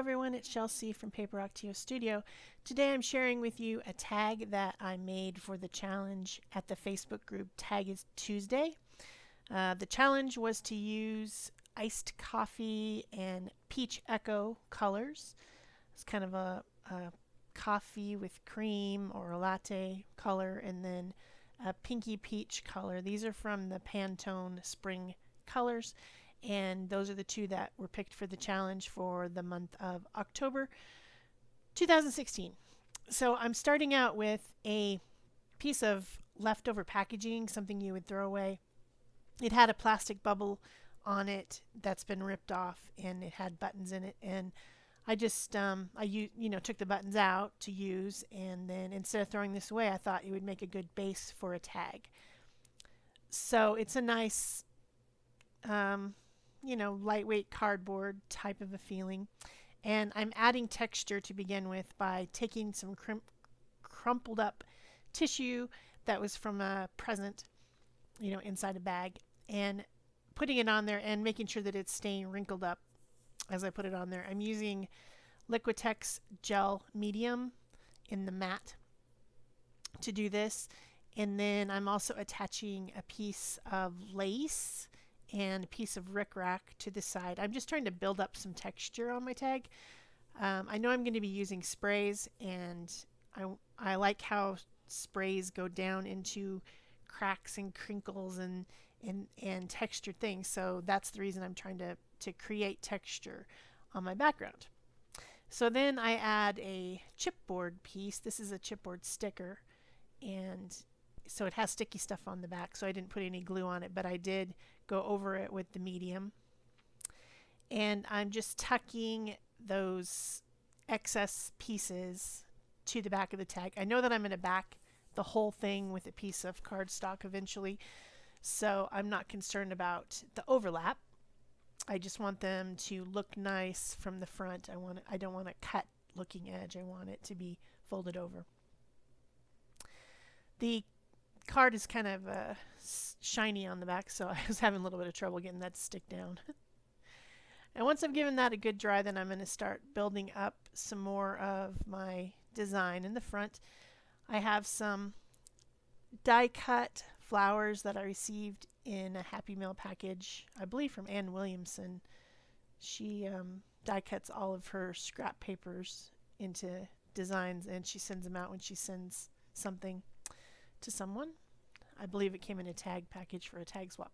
everyone, it's Shel from Paper Octio Studio. Today I'm sharing with you a tag that I made for the challenge at the Facebook group Tag is Tuesday. The challenge was to use iced coffee and peach echo colors. It's kind of a coffee with cream or a latte color, and then a pinky peach color. These are from the Pantone Spring colors, and those are the two that were picked for the challenge for the month of October 2016. So I'm starting out with a piece of leftover packaging, something you would throw away. It had a plastic bubble on it that's been ripped off, and it had buttons in it, and I just took the buttons out to use, and then instead of throwing this away, I thought it would make a good base for a tag. So it's a nice lightweight cardboard type of a feeling. And I'm adding texture to begin with by taking some crumpled up tissue that was from a present, inside a bag, and putting it on there and making sure that it's staying wrinkled up as I put it on there. I'm using Liquitex Gel Medium in the matte to do this. And then I'm also attaching a piece of lace and a piece of rickrack to the side. I'm just trying to build up some texture on my tag. I know I'm going to be using sprays, and I like how sprays go down into cracks and crinkles and textured things. So that's the reason I'm trying to create texture on my background. So then I add a chipboard piece. This is a chipboard sticker, and so it has sticky stuff on the back, so I didn't put any glue on it, but I did go over it with the medium. And I'm just tucking those excess pieces to the back of the tag. I know that I'm going to back the whole thing with a piece of cardstock eventually, so I'm not concerned about the overlap. I just want them to look nice from the front. I don't want a cut looking edge. I want it to be folded over. The card is kind of shiny on the back, so I was having a little bit of trouble getting that to stick down. And once I've given that a good dry, then I'm going to start building up some more of my design. In the front, I have some die-cut flowers that I received in a Happy Meal package, I believe from Ann Williamson. She die-cuts all of her scrap papers into designs, and she sends them out when she sends something to someone. I believe it came in a tag package for a tag swap.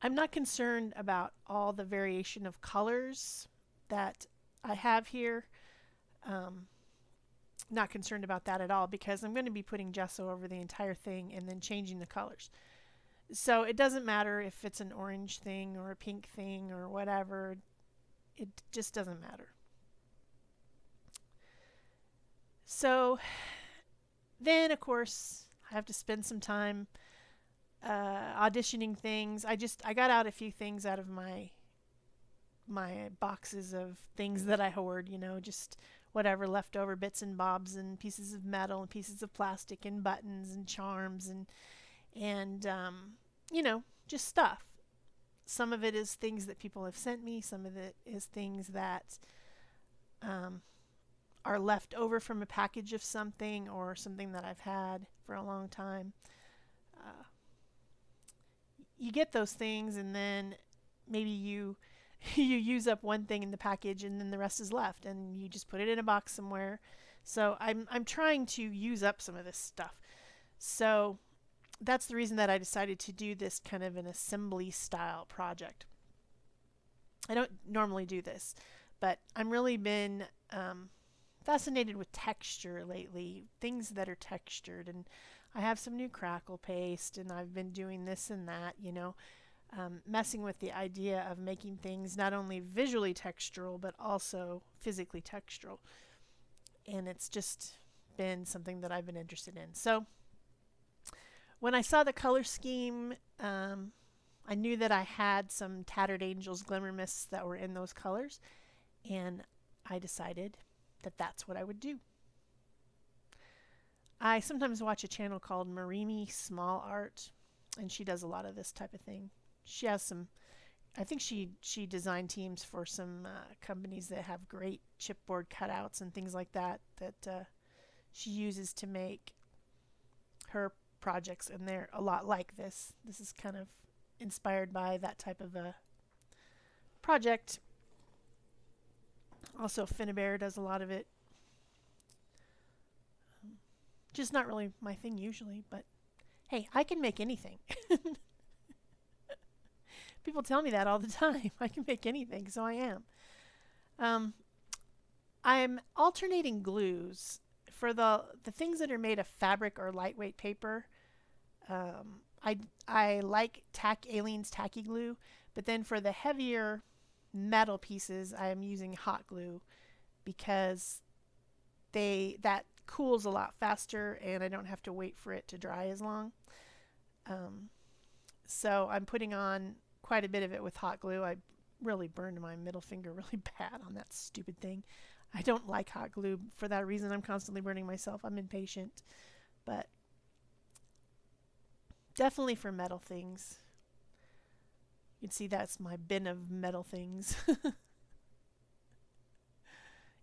I'm not concerned about all the variation of colors that I have here. Not concerned about that at all, because I'm going to be putting gesso over the entire thing and then changing the colors. So it doesn't matter if it's an orange thing or a pink thing or whatever. It just doesn't matter. So then, of course, I have to spend some time auditioning things. I got out a few things out of my boxes of things that I hoard, just whatever leftover bits and bobs and pieces of metal and pieces of plastic and buttons and charms and just stuff. Some of it is things that people have sent me. Some of it is things that are left over from a package of something or something that I've had for a long time. You get those things, and then maybe you use up one thing in the package, and then the rest is left, and you just put it in a box somewhere. So I'm trying to use up some of this stuff. So that's the reason that I decided to do this kind of an assembly style project. I don't normally do this, but I'm really been fascinated with texture lately, things that are textured, and I have some new crackle paste, and I've been doing this and that, messing with the idea of making things not only visually textural but also physically textural, and it's just been something that I've been interested in. So when I saw the color scheme, I knew that I had some Tattered Angels Glimmer Mists that were in those colors, and I decided that that's what I would do. I sometimes watch a channel called Marimi Small Art, and she does a lot of this type of thing. She has some I think she designed teams for some companies that have great chipboard cutouts and things like that she uses to make her projects, and they're a lot like this. This is kind of inspired by that type of a project. Also, Finnabair does a lot of it. Just not really my thing usually, but hey, I can make anything. People tell me that all the time. I can make anything, so I am. Um, I'm alternating glues for the things that are made of fabric or lightweight paper. I like Aleene's tacky glue, but then for the heavier metal pieces, I'm using hot glue because that cools a lot faster, and I don't have to wait for it to dry as long. So I'm putting on quite a bit of it with hot glue. I really burned my middle finger really bad on that stupid thing. I don't like hot glue for that reason. I'm constantly burning myself. I'm impatient. But definitely for metal things. You can see that's my bin of metal things.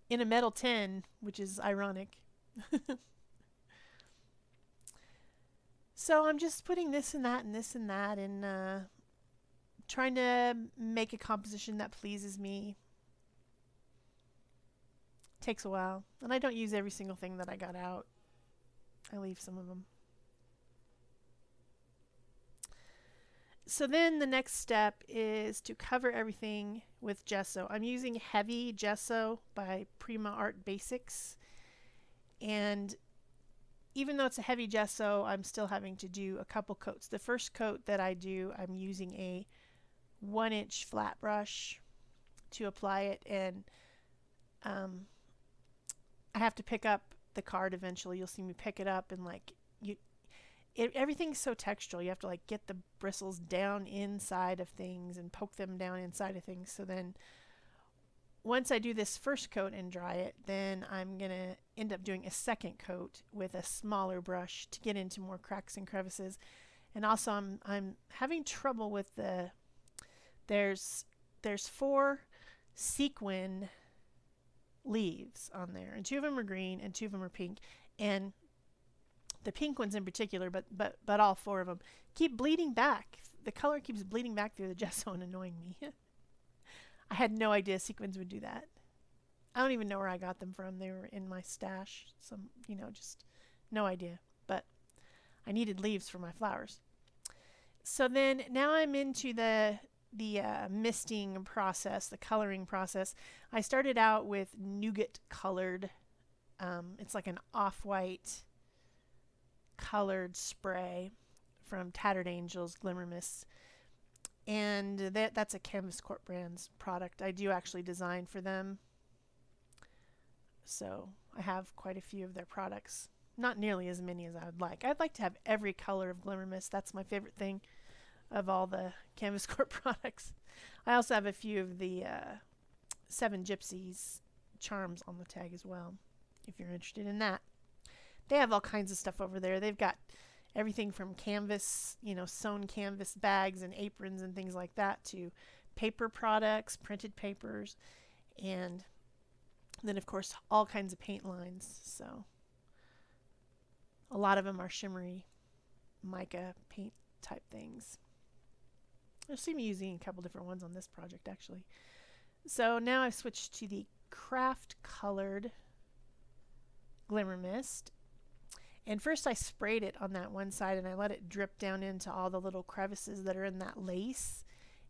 In a metal tin, which is ironic. So I'm just putting this and that and this and that, and trying to make a composition that pleases me. Takes a while, and I don't use every single thing that I got out. I leave some of them. So then the next step is to cover everything with gesso. I'm using heavy gesso by Prima Art Basics, and even though it's a heavy gesso, I'm still having to do a couple coats. The first coat that I do, I'm using a 1-inch flat brush to apply it, and I have to pick up the card eventually. You'll see me pick it up, and like everything's so textural. You have to like get the bristles down inside of things and poke them down inside of things. So then once I do this first coat and dry it, then I'm going to end up doing a second coat with a smaller brush to get into more cracks and crevices. And also I'm having trouble with there's 4 sequin leaves on there, and 2 of them are green and 2 of them are pink, and the pink ones in particular, but all 4 of them keep bleeding back. The color keeps bleeding back through the gesso and annoying me. I had no idea sequins would do that. I don't even know where I got them from. They were in my stash. Some, just no idea. But I needed leaves for my flowers. So then now I'm into the misting process, the coloring process. I started out with nougat colored. It's like an off-white colored spray from Tattered Angels Glimmer Mist. And that's a Canvas Corp Brands product. I do actually design for them. So I have quite a few of their products. Not nearly as many as I would like. I'd like to have every color of Glimmer Mist. That's my favorite thing of all the Canvas Corp products. I also have a few of the 7 Gypsies charms on the tag as well, if you're interested in that. They have all kinds of stuff over there. They've got everything from canvas, sewn canvas bags and aprons and things like that, to paper products, printed papers, and then of course all kinds of paint lines. So a lot of them are shimmery mica paint type things. You'll see me using a couple different ones on this project actually. So now I've switched to the craft colored Glimmer Mist. And first I sprayed it on that one side and I let it drip down into all the little crevices that are in that lace.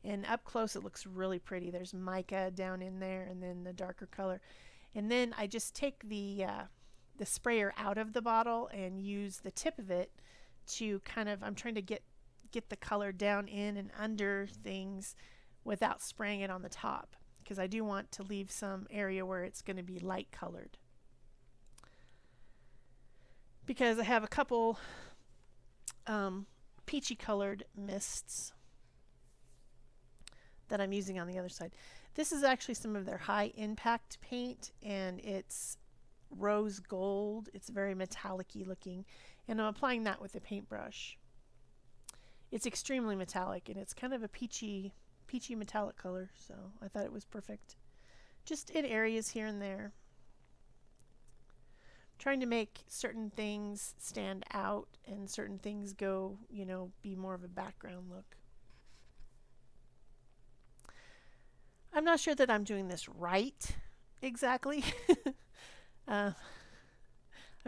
And up close it looks really pretty. There's mica down in there and then the darker color. And then I just take the sprayer out of the bottle and use the tip of it to I'm trying to get the color down in and under things without spraying it on the top, because I do want to leave some area where it's going to be light colored. Because I have a couple peachy colored mists that I'm using on the other side. This is actually some of their high impact paint, and it's rose gold. It's very metallic-y looking, and I'm applying that with a paintbrush. It's extremely metallic, and it's kind of a peachy peachy metallic color, so I thought it was perfect. Just in areas here and there. Trying to make certain things stand out and certain things go, you know, be more of a background look. I'm not sure that I'm doing this right exactly. I'm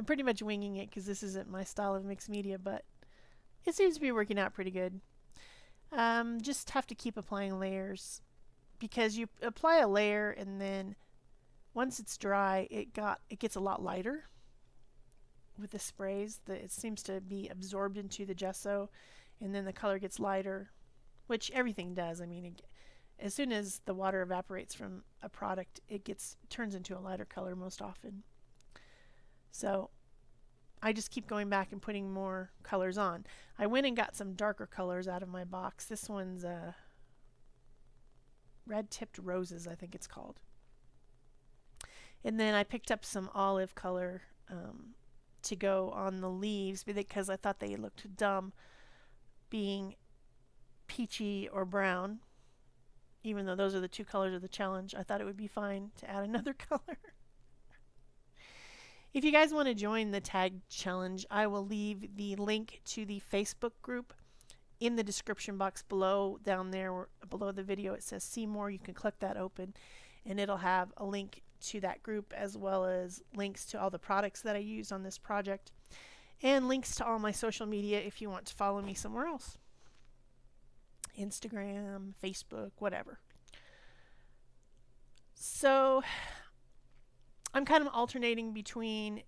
pretty much winging it because this isn't my style of mixed media, but it seems to be working out pretty good. Just have to keep applying layers because you apply a layer and then once it's dry, it gets a lot lighter with the sprays. It seems to be absorbed into the gesso, and then the color gets lighter, which everything does. I mean, as soon as the water evaporates from a product, it turns into a lighter color most often. So I just keep going back and putting more colors on. I went and got some darker colors out of my box. This one's Red Tipped Roses, I think it's called. And then I picked up some olive color to go on the leaves because I thought they looked dumb being peachy or brown. Even though those are the two colors of the challenge, I thought it would be fine to add another color. If you guys want to join the tag challenge, I will leave the link to the Facebook group in the description box below. Down there below the video it says see more. You can click that open and it'll have a link to that group as well as links to all the products that I used on this project and links to all my social media if you want to follow me somewhere else. Instagram, Facebook, whatever. So I'm kind of alternating between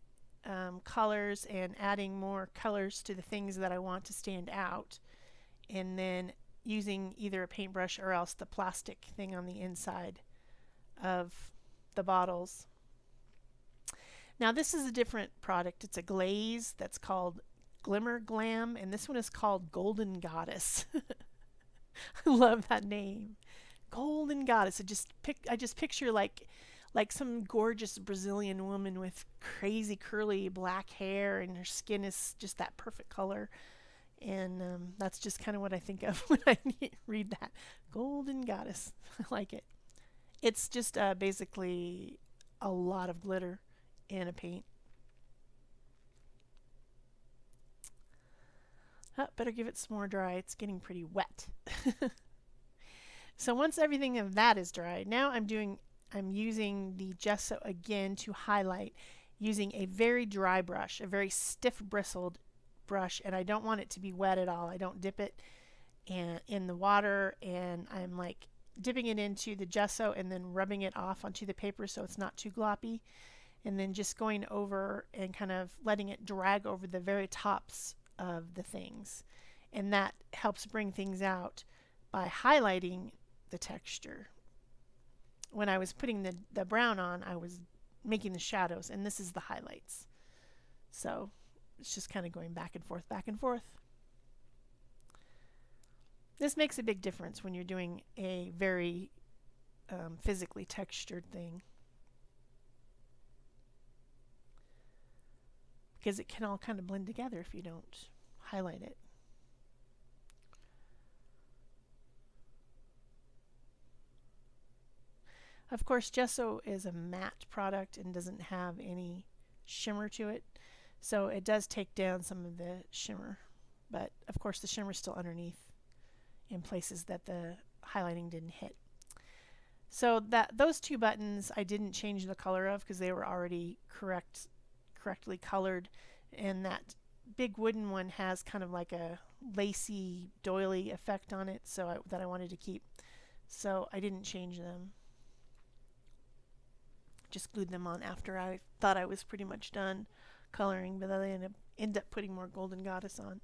colors and adding more colors to the things that I want to stand out, and then using either a paintbrush or else the plastic thing on the inside of the bottles. Now this is a different product. It's a glaze that's called Glimmer Glam, and this one is called Golden Goddess. I love that name, Golden Goddess. I just picture like some gorgeous Brazilian woman with crazy curly black hair, and her skin is just that perfect color. And that's just kind of what I think of when I read that. Golden Goddess. I like it. It's just basically a lot of glitter in a paint. Oh, better give it some more dry. It's getting pretty wet. So once everything of that is dry, now I'm using the gesso again to highlight using a very dry brush, a very stiff bristled brush, and I don't want it to be wet at all. I don't dip it in the water, and I'm like dipping it into the gesso and then rubbing it off onto the paper so it's not too gloppy, and then just going over and kind of letting it drag over the very tops of the things, and that helps bring things out by highlighting the texture. When I was putting the brown on, I was making the shadows, and this is the highlights. So it's just kind of going back and forth, back and forth. This makes a big difference when you're doing a very physically textured thing, because it can all kind of blend together if you don't highlight it. Of course, gesso is a matte product and doesn't have any shimmer to it, so it does take down some of the shimmer, but of course the shimmer is still underneath in places that the highlighting didn't hit. So those two buttons I didn't change the color of because they were already correctly colored, and that big wooden one has kind of like a lacy doily effect on it, so that I wanted to keep. So I didn't change them. Just glued them on after I thought I was pretty much done coloring, but then I ended up putting more Golden Goddess on.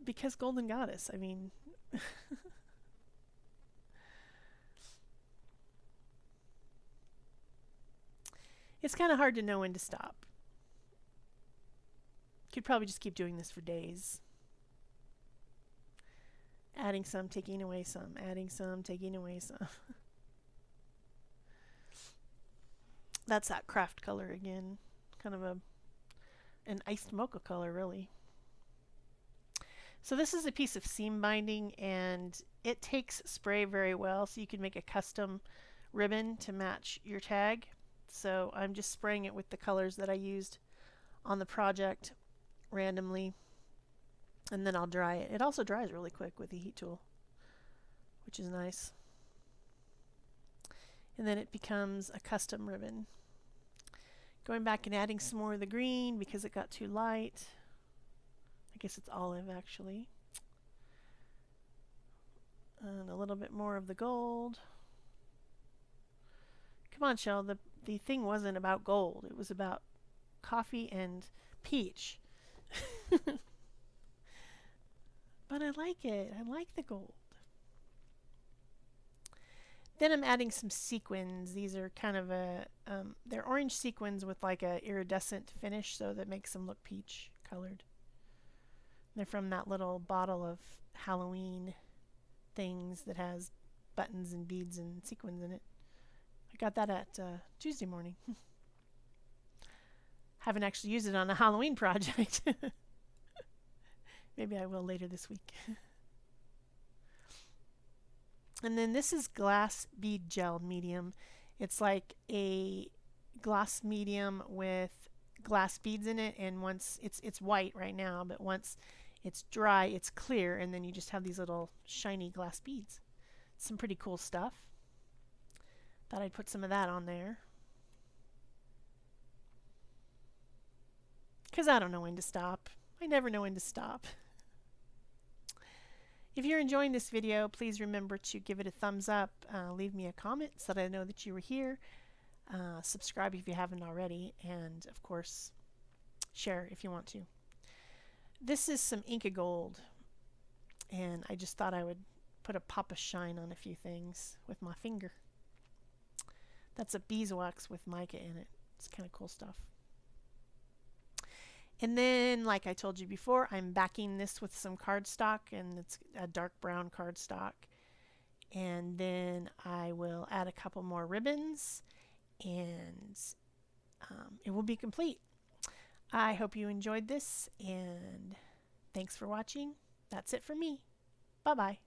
Because Golden Goddess, I mean... It's kind of hard to know when to stop. Could probably just keep doing this for days. Adding some, taking away some, adding some, taking away some. That's that craft color again. Kind of an iced mocha color, really. So this is a piece of seam binding, and it takes spray very well, so you can make a custom ribbon to match your tag. So I'm just spraying it with the colors that I used on the project randomly, and then I'll dry it. It also dries really quick with the heat tool, which is nice. And then it becomes a custom ribbon. Going back and adding some more of the green because it got too light. I guess it's olive actually. And a little bit more of the gold. Come on, Shel, the thing wasn't about gold. It was about coffee and peach. But I like it. I like the gold. Then I'm adding some sequins. These are kind of they're orange sequins with like a iridescent finish, so that makes them look peach colored. They're from that little bottle of Halloween things that has buttons and beads and sequins in it. I got that at Tuesday morning. Haven't actually used it on a Halloween project. Maybe I will later this week. And then this is glass bead gel medium. It's like a glass medium with glass beads in it, and once it's white right now, but once it's dry, it's clear, and then you just have these little shiny glass beads. Some pretty cool stuff. Thought I'd put some of that on there. Because I don't know when to stop. I never know when to stop. If you're enjoying this video, please remember to give it a thumbs up, leave me a comment so that I know that you were here, subscribe if you haven't already, and of course, share if you want to. This is some Inca Gold, and I just thought I would put a pop of shine on a few things with my finger. That's a beeswax with mica in it. It's kind of cool stuff. And then, like I told you before, I'm backing this with some cardstock, and it's a dark brown cardstock. And then I will add a couple more ribbons, and it will be complete. I hope you enjoyed this, and thanks for watching. That's it for me. Bye-bye.